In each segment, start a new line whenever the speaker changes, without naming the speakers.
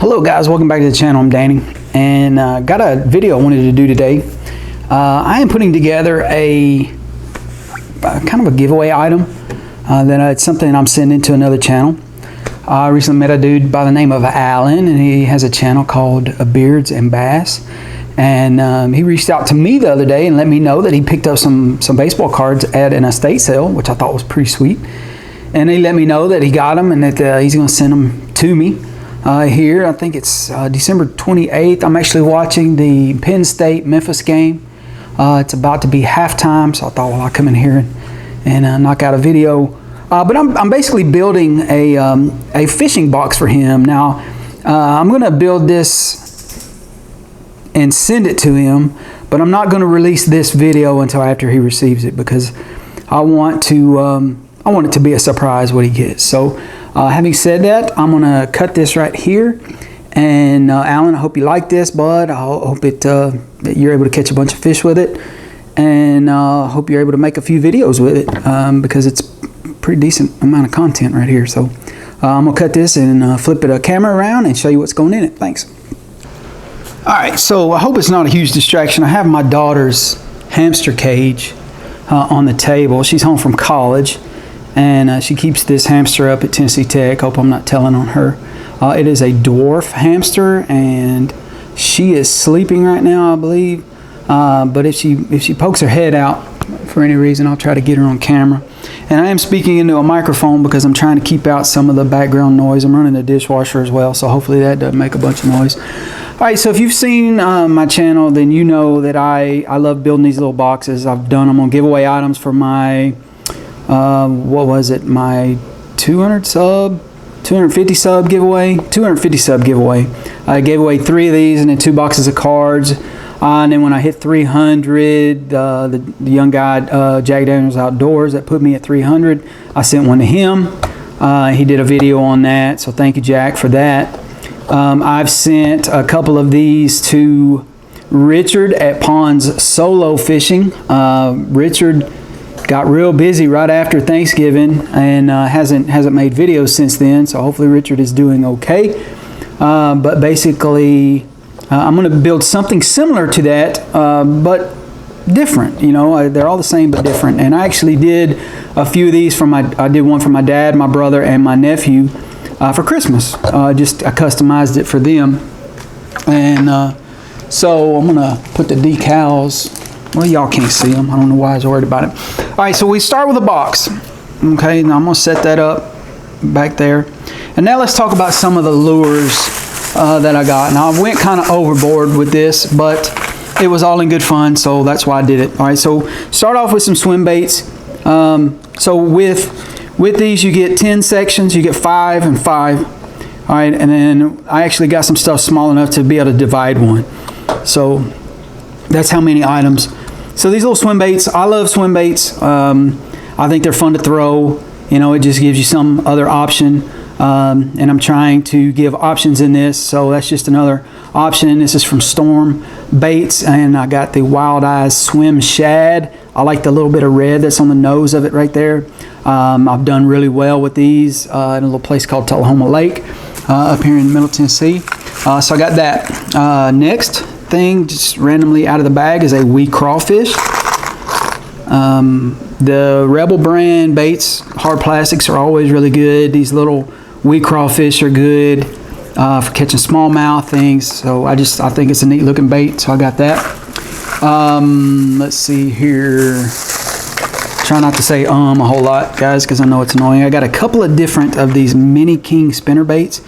Hello guys, welcome back to the channel. I'm Danny, and got a video I wanted to do today. I am putting together a kind of a giveaway item it's something I'm sending to another channel. I recently met a dude by the name of Alan, and he has a channel called Beards and Bass, and he reached out to me the other day and let me know that he picked up some baseball cards at an estate sale, which I thought was pretty sweet. And he let me know that he got them and that he's going to send them to me. Here, I think it's December 28th. I'm actually watching the Penn State-Memphis game. It's about to be halftime, so I thought, well, I'll come in here and knock out a video. But I'm basically building a fishing box for him. Now, I'm going to build this and send it to him, but I'm not going to release this video until after he receives it, because I want it to be a surprise what he gets. So, having said that, I'm going to cut this right here. And Alan, I hope you like this, bud. I hope that you're able to catch a bunch of fish with it. And I hope you're able to make a few videos with it, because it's a pretty decent amount of content right here. So I'm going to cut this and flip a camera around and show you what's going in it. Thanks. All right, so I hope it's not a huge distraction. I have my daughter's hamster cage on the table. She's home from college, and she keeps this hamster up at Tennessee Tech. Hope I'm not telling on her. It is a dwarf hamster, and she is sleeping right now, I believe. But if she pokes her head out for any reason, I'll try to get her on camera. And I am speaking into a microphone because I'm trying to keep out some of the background noise. I'm running the dishwasher as well, so hopefully that doesn't make a bunch of noise. All right, so if you've seen my channel, then you know that I love building these little boxes. I've done them on giveaway items for my what was it, my 250 sub giveaway. I gave away 3 of these and then 2 boxes of cards. And then when I hit 300, the young guy, Jack Daniels Outdoors, that put me at 300, I sent one to him. He did a video on that, so thank you, Jack, for that. I've sent a couple of these to Richard at Ponds Solo Fishing. Richard got real busy right after Thanksgiving and hasn't made videos since then, so hopefully Richard is doing okay. But basically, I'm going to build something similar to that, but different. You know, they're all the same but different. And I actually did a few of these I did one for my dad, my brother, and my nephew for Christmas. I customized it for them. And so I'm going to put the decals. Well, y'all can't see them. I don't know why I was worried about it. All right, so we start with a box. Okay, now I'm going to set that up back there. And now let's talk about some of the lures that I got. Now, I went kind of overboard with this, but it was all in good fun, so that's why I did it. All right, so start off with some swim baits. So with these, you get 10 sections. You get 5 and 5. All right, and then I actually got some stuff small enough to be able to divide one. So that's how many items. So these little swim baits, I love swim baits. I think they're fun to throw. You know, it just gives you some other option. And I'm trying to give options in this, so that's just another option. This is from Storm Baits, and I got the Wild Eyes Swim Shad. I like the little bit of red that's on the nose of it right there. I've done really well with these in a little place called Tullahoma Lake up here in Middle Tennessee. So I got that. Next thing, just randomly out of the bag, is a wee crawfish. The Rebel brand baits, hard plastics, are always really good. These little wee crawfish are good for catching smallmouth things. So I think it's a neat looking bait, so I got that. Let's see here. Try not to say a whole lot, guys, because I know it's annoying. I got a couple of different of these Mini King spinner baits.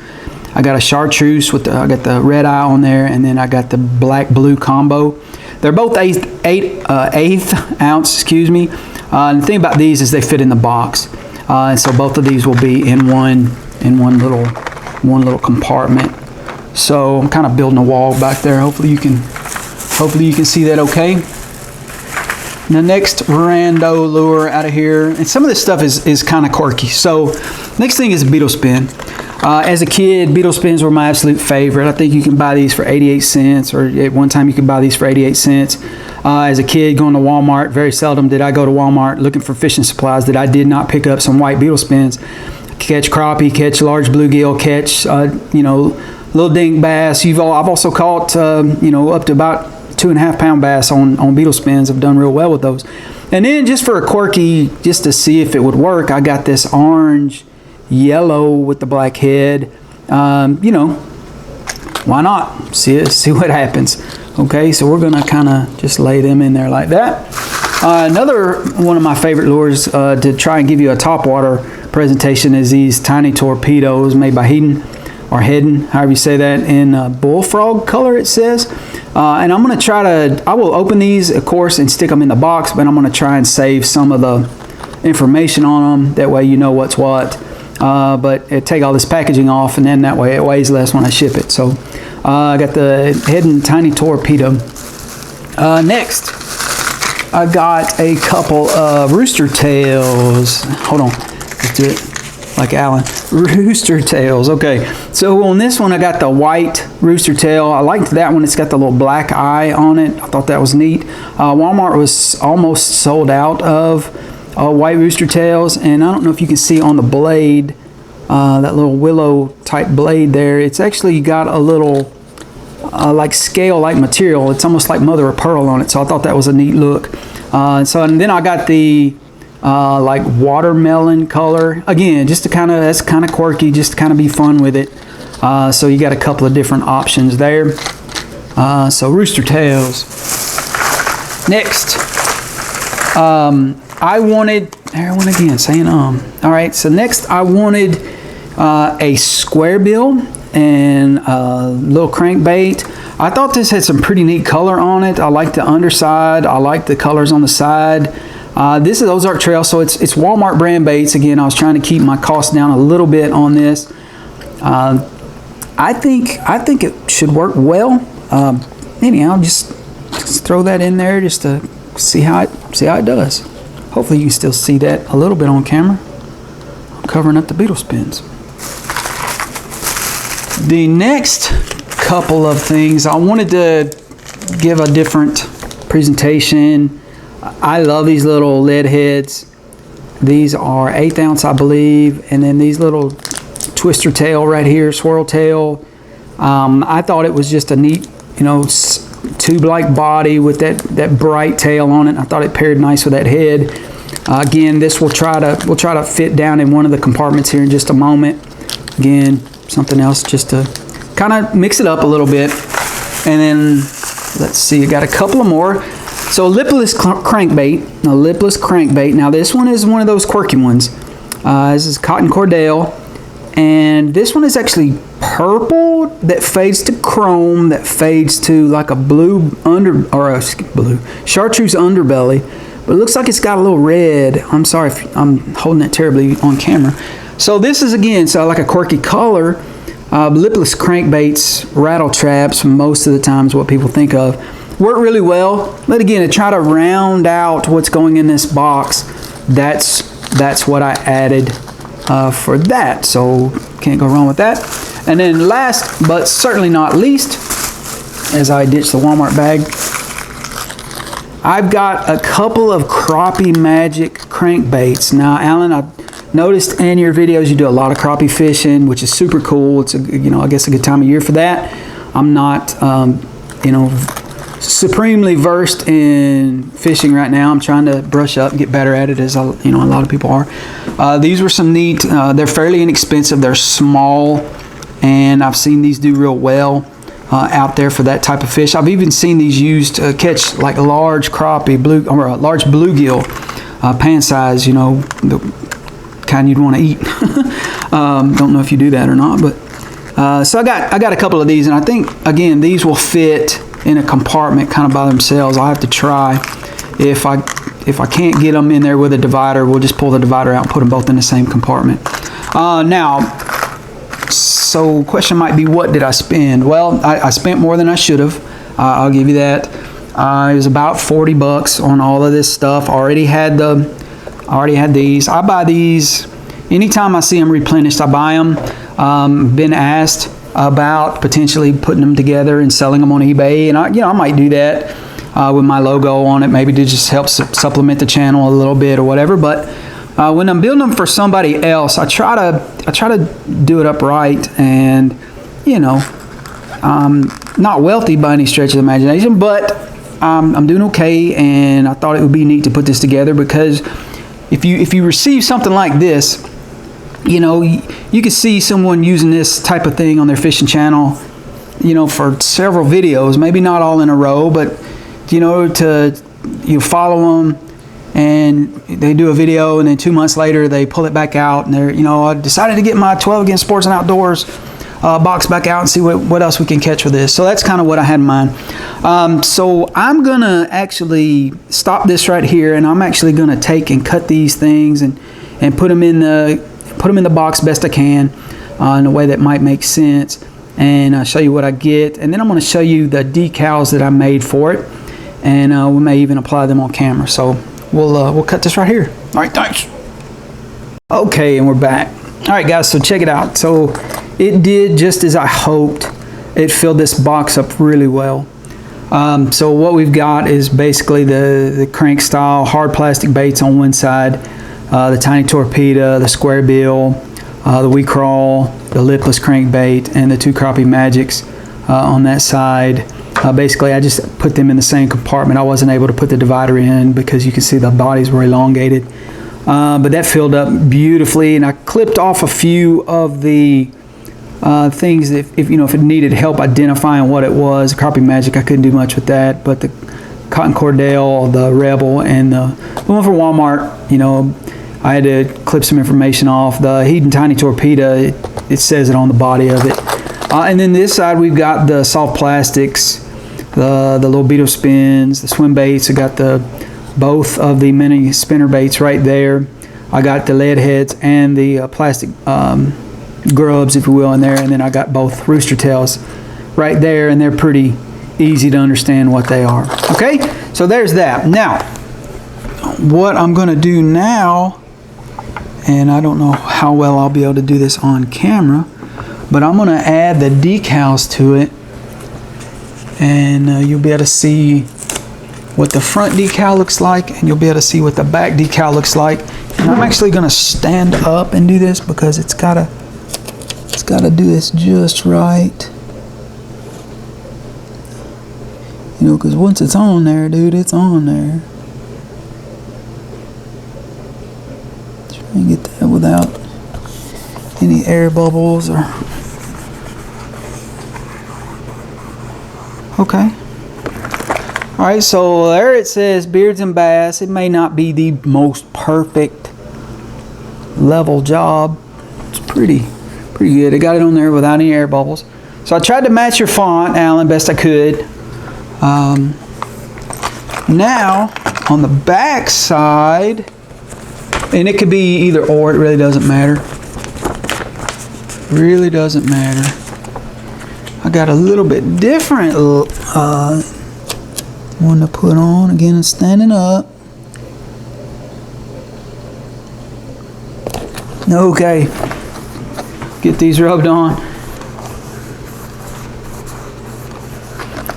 I got a chartreuse with I got the red eye on there, and then I got the black blue combo. They're both eighth ounce, excuse me. And the thing about these is they fit in the box, and so both of these will be in one little compartment. So I'm kind of building a wall back there. Hopefully you can see that okay. And the next rando lure out of here, and some of this stuff is kind of quirky. So next thing is a Beetle Spin. As a kid, Beetle Spins were my absolute favorite. I think you can buy these for 88 cents, or at one time you could buy these for 88 cents. As a kid going to Walmart, very seldom did I go to Walmart looking for fishing supplies that I did not pick up some white Beetle Spins. Catch crappie, catch large bluegill, catch little dink bass. I've also caught you know, up to about 2.5 pound bass on Beetle Spins. I've done real well with those. And then just for a quirky, just to see if it would work, I got this orange yellow with the black head. You know, why not? See what happens. Okay, so we're gonna kind of just lay them in there like that. Another one of my favorite lures to try and give you a topwater presentation is these tiny torpedoes made by Hedden, however you say that, in bullfrog color it says. And I'm gonna I will open these, of course, and stick them in the box, but I'm gonna try and save some of the information on them. That way you know what's what. But take all this packaging off, and then that way it weighs less when I ship it. So I got the Hedden Tiny Torpedo. Next, I got a couple of Rooster Tails. Hold on, let's do it like Alan. Rooster Tails. Okay, so on this one I got the white Rooster Tail. I liked that one. It's got the little black eye on it. I thought that was neat. Walmart was almost sold out of white Rooster Tails, and I don't know if you can see on the blade, that little willow type blade there, it's actually got a little like scale like material. It's almost like mother of pearl on it, so I thought that was a neat look. And then I got the like watermelon color, again, just to that's kind of quirky, just to kind of be fun with it. So you got a couple of different options there. So Rooster Tails. Next, I wanted, there one again, saying all right, so next I wanted a square bill and a little crankbait. I thought this had some pretty neat color on it. I like the underside. I like the colors on the side. This is Ozark Trail, so it's Walmart brand baits. Again, I was trying to keep my costs down a little bit on this. I think it should work well. Anyhow, just throw that in there just to see how it does. Hopefully you can still see that a little bit on camera. I'm covering up the Beetle Spins. The next couple of things, I wanted to give a different presentation. I love these little lead heads. These are 1/8 ounce, I believe, and then these little twister tail right here, swirl tail. I thought it was just a neat, you know, tube-like body with that bright tail on it. I thought it paired nice with that head. Again, this we'll try to fit down in one of the compartments here in just a moment. Again, something else just to kind of mix it up a little bit. And then let's see, I got a couple of more. So lipless crankbait, a lipless crankbait. Now this one is one of those quirky ones. This is cotton cordell, and this one is actually purple that fades to chrome, that fades to like a blue blue chartreuse underbelly, but it looks like it's got a little red. I'm sorry if I'm holding it terribly on camera. So this is again like a quirky color. Lipless crankbaits, rattle traps, most of the time is what people think of. Work really well, but again, to try to round out what's going in this box, that's what I added for that. So can't go wrong with that. And then last but certainly not least, as I ditch the Walmart bag, I've got a couple of Crappie Magic crankbaits. Now, Alan, I noticed in your videos you do a lot of crappie fishing, which is super cool. It's I guess a good time of year for that. I'm not supremely versed in fishing right now. I'm trying to brush up and get better at it, as a lot of people are. These were some neat. They're fairly inexpensive. They're small, and I've seen these do real well out there for that type of fish. I've even seen these used to catch like large crappie, large bluegill, pan size. The kind you'd want to eat. Don't know if you do that or not, but so I got a couple of these, and I think again these will fit in a compartment kind of by themselves. I'll have to try. If I can't get them in there with a divider, we'll just pull the divider out and put them both in the same compartment. Now, so question might be, what did I spend? Well, I spent more than I should have. I'll give you that. It was about 40 bucks on all of this stuff. I already had these. I buy these anytime I see them replenished. I buy them. Been asked about potentially putting them together and selling them on eBay, and I might do that with my logo on it, maybe to just help supplement the channel a little bit or whatever. But when I'm building them for somebody else, I try to do it upright and not wealthy by any stretch of the imagination, but I'm doing okay, and I thought it would be neat to put this together, because if you receive something like this, you know, you can see someone using this type of thing on their fishing channel, you know, for several videos, maybe not all in a row, but you know, you follow them and they do a video, and then 2 months later they pull it back out, and they're, you know, I decided to get my 12 Against Sports and Outdoors box back out and see what else we can catch with this. So that's kind of what I had in mind. So I'm gonna actually stop this right here, and I'm actually gonna take and cut these things and put them in the box best I can in a way that might make sense, and show you what I get. And then I'm going to show you the decals that I made for it, and we may even apply them on camera. So we'll cut this right here. All right, thanks. Okay, and we're back. All right, guys, so check it out. So it did just as I hoped. It filled this box up really well. So what we've got is basically the crank style hard plastic baits on one side, the tiny torpedo, the square bill, the wee crawl, the lipless crankbait, and the 2 crappie magics on that side. Basically, I just put them in the same compartment. I wasn't able to put the divider in because you can see the bodies were elongated. But that filled up beautifully, and I clipped off a few of the things that if it needed help identifying what it was. The crappie magic, I couldn't do much with that, but the cotton cordell, the Rebel, and the one for Walmart, you know, I had to clip some information off. The Heat and Tiny Torpedo, it says it on the body of it. And then this side we've got the soft plastics, the little Beetle Spins, the Swimbaits. I got both of the mini spinner baits right there. I got the lead heads and the plastic grubs, if you will, in there. And then I got both Rooster Tails right there, and they're pretty easy to understand what they are. Okay, so there's that. Now, what I'm going to do now, and I don't know how well I'll be able to do this on camera, but I'm going to add the decals to it, and you'll be able to see what the front decal looks like, and you'll be able to see what the back decal looks like. And I'm actually going to stand up and do this because it's got to do this just right. You know, because once it's on there, dude, it's on there. Try and get that without any air bubbles or... Okay. Alright, so there it says Beards and Bass. It may not be the most perfect level job. It's pretty good. I got it on there without any air bubbles. So I tried to match your font, Alan, best I could. Now, on the back side, and it could be either or, it really doesn't matter. Really doesn't matter. I got a little bit different one to put on. Again, it's standing up. Okay. Get these rubbed on.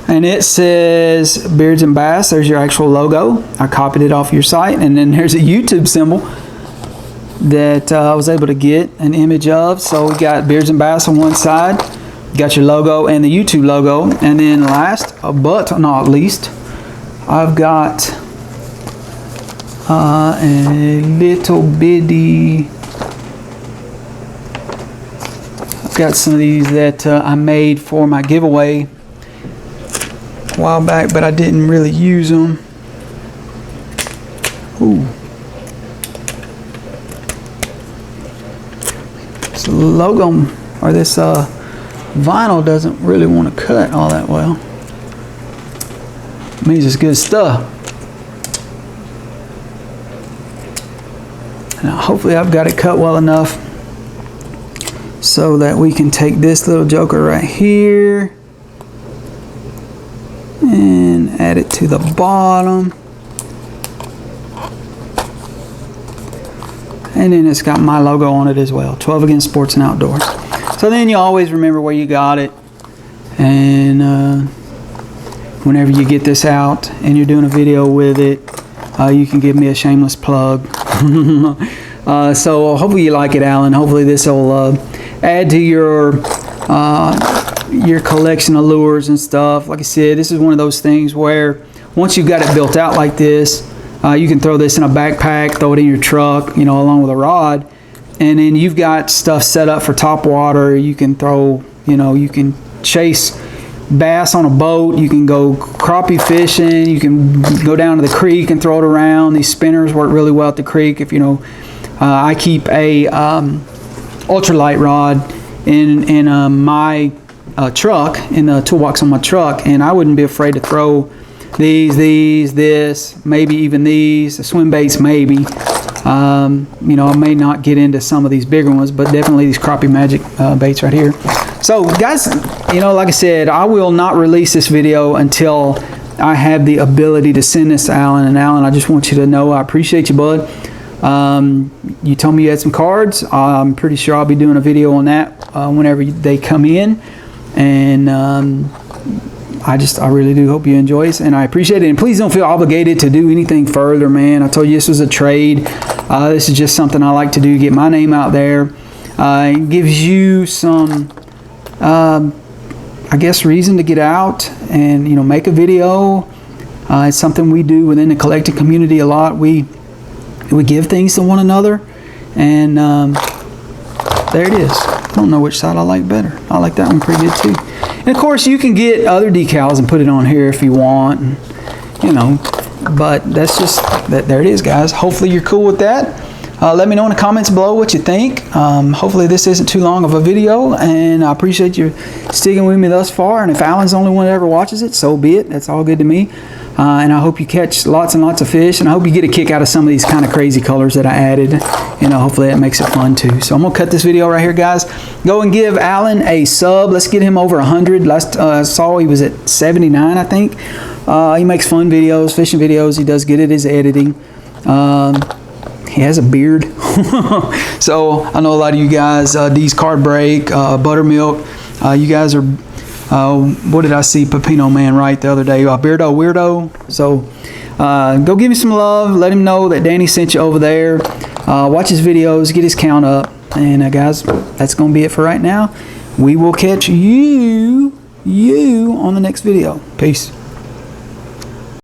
And it says Beards and Bass. There's your actual logo. I copied it off your site. And then there's a YouTube symbol that I was able to get an image of. So we got Beards and Bass on one side. You got your logo and the YouTube logo. And then last but not least, I've got a little bitty... I've got some of these that I made for my giveaway a while back, but I didn't really use them. Ooh. This logo, or this vinyl doesn't really want to cut all that well. It means it's good stuff. Now hopefully I've got it cut well enough so that we can take this little joker right here and add it to the bottom. And then it's got my logo on it as well, 12 Against Sports and Outdoors. So then you always remember where you got it, and whenever you get this out and you're doing a video with it, you can give me a shameless plug. So hopefully you like it, Alan. Hopefully this will add to your your collection of lures and stuff. Like I said, this is one of those things where once you've got it built out like this, you can throw this in a backpack, throw it in your truck, you know, along with a rod, and then you've got stuff set up for top water. You can throw, you know, you can chase bass on a boat, you can go crappie fishing, you can go down to the creek and throw it around. These spinners work really well at the creek. If you know, I keep a ultralight rod in my truck, in the toolbox on my truck, and I wouldn't be afraid to throw this, maybe even these, the Swimbaits maybe. You know, I may not get into some of these bigger ones, but definitely these crappie magic baits right here. So guys, you know, like I said, I will not release this video until I have the ability to send this to Alan. And Alan, I just want you to know I appreciate you, bud. You told me you had some cards. I'm pretty sure I'll be doing a video on that whenever they come in. And I really do hope you enjoy this, and I appreciate it. And please don't feel obligated to do anything further, man. I told you this was a trade. This is just something I like to do, get my name out there. It gives you some, I guess, reason to get out and, you know, make a video. It's something we do within the collecting community a lot. We give things to one another, and there it is. I don't know which side I like better. I like that one pretty good too. And of course, you can get other decals and put it on here if you want, and, you know, but that's just that. There it is, guys. Hopefully you're cool with that. Let me know in the comments below what you think. Hopefully this isn't too long of a video, and I appreciate you sticking with me thus far. And if Alan's the only one that ever watches it, so be it. That's all good to me. And I hope you catch lots and lots of fish, and I hope you get a kick out of some of these kind of crazy colors that I added. You know, hopefully that makes it fun too. So I'm gonna cut this video right here, guys. Go and give Alan a sub. Let's get him over 100. Last I saw he was at 79, I think. He makes fun videos, fishing videos. He does good at his editing. He has a beard. So I know a lot of you guys, D's Card Break, Buttermilk, you guys are, what did I see Pepino Man right the other day? Beardo Weirdo. So go give me some love. Let him know that Danny sent you over there. Watch his videos, get his count up. And guys, that's going to be it for right now. We will catch you on the next video. Peace.